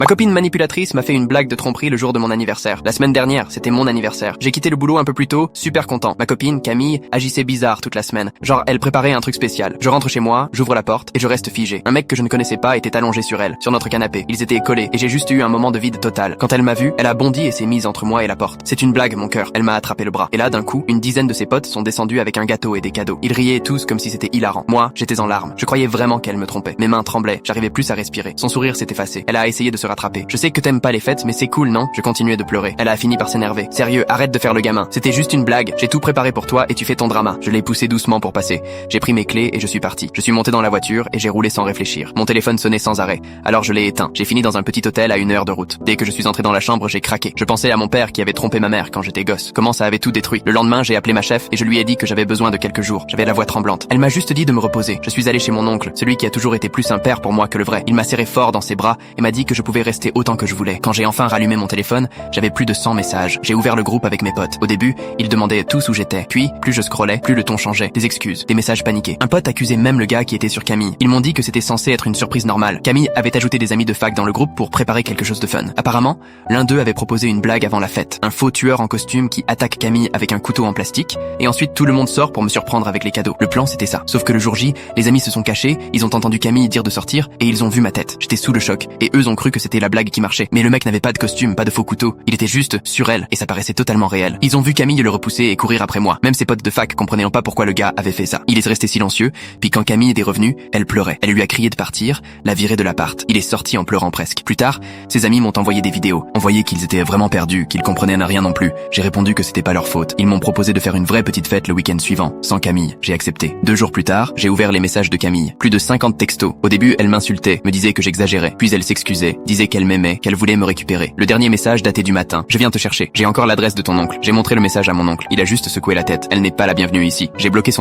Ma copine manipulatrice m'a fait une blague de tromperie le jour de mon anniversaire. La semaine dernière, c'était mon anniversaire. J'ai quitté le boulot un peu plus tôt, super content. Ma copine, Camille, agissait bizarre toute la semaine. Genre, elle préparait un truc spécial. Je rentre chez moi, j'ouvre la porte et je reste figé. Un mec que je ne connaissais pas était allongé sur elle, sur notre canapé. Ils étaient collés et j'ai juste eu un moment de vide total. Quand elle m'a vu, elle a bondi et s'est mise entre moi et la porte. C'est une blague, mon cœur. Elle m'a attrapé le bras. Et là, d'un coup, une dizaine de ses potes sont descendus avec un gâteau et des cadeaux. Ils riaient tous comme si c'était hilarant. Moi, j'étais en larmes. Je croyais vraiment qu'elle me trompait. Mes mains tremblaient. J'arrivais plus à respirer. Son sourire s'est effacé. Elle a essayé de se rattraper. Je sais que t'aimes pas les fêtes, mais c'est cool, non? Je continuais de pleurer. Elle a fini par s'énerver. Sérieux, arrête de faire le gamin. C'était juste une blague. J'ai tout préparé pour toi et tu fais ton drama. Je l'ai poussé doucement pour passer. J'ai pris mes clés et je suis parti. Je suis monté dans la voiture et j'ai roulé sans réfléchir. Mon téléphone sonnait sans arrêt. Alors je l'ai éteint. J'ai fini dans un petit hôtel à 1 heure de route. Dès que je suis entré dans la chambre, j'ai craqué. Je pensais à mon père qui avait trompé ma mère quand j'étais gosse. Comment ça avait tout détruit. Le lendemain, j'ai appelé ma chef et je lui ai dit que j'avais besoin de quelques jours. J'avais la voix tremblante. Elle m'a juste dit de me reposer. Je suis allé chez mon oncle, celui qui a toujours été plus un père pour moi que le vrai. Il m'a serré fort dans ses bras et m'a dit que je pouvais rester autant que je voulais. Quand j'ai enfin rallumé mon téléphone, j'avais plus de 100 messages. J'ai ouvert le groupe avec mes potes. Au début, ils demandaient tous où j'étais. Puis, plus je scrollais, plus le ton changeait. Des excuses, des messages paniqués. Un pote accusait même le gars qui était sur Camille. Ils m'ont dit que c'était censé être une surprise normale. Camille avait ajouté des amis de fac dans le groupe pour préparer quelque chose de fun. Apparemment, l'un d'eux avait proposé une blague avant la fête. Un faux tueur en costume qui attaque Camille avec un couteau en plastique, et ensuite tout le monde sort pour me surprendre avec les cadeaux. Le plan c'était ça. Sauf que le jour J, les amis se sont cachés, ils ont entendu Camille dire de sortir, et ils ont vu ma tête. J'étais sous le choc, et eux ont cru que c'était la blague qui marchait. Mais le mec n'avait pas de costume, pas de faux couteau. Il était juste sur elle, et ça paraissait totalement réel. Ils ont vu Camille le repousser et courir après moi. Même ses potes de fac comprenaient pas pourquoi le gars avait fait ça. Il est resté silencieux, puis quand Camille était revenue, elle pleurait. Elle lui a crié de partir, la virer de l'appart. Il est sorti en pleurant presque. Plus tard, ses amis m'ont envoyé des vidéos. On voyait qu'ils étaient vraiment perdus, qu'ils comprenaient rien non plus. J'ai répondu que c'était pas leur faute. Ils m'ont proposé de faire une vraie petite fête le week-end suivant, sans Camille. J'ai accepté. 2 jours plus tard, j'ai ouvert les messages de Camille. Plus de 50 textos. Au début, elle m'insultait, me disait que j'exagérais. Puis elle s'excusait, disait qu'elle m'aimait, qu'elle voulait me récupérer. Le dernier message datait du matin. Je viens te chercher. J'ai encore l'adresse de ton oncle. J'ai montré le message à mon oncle. Il a juste secoué la tête. Elle n'est pas la bienvenue ici. J'ai bloqué son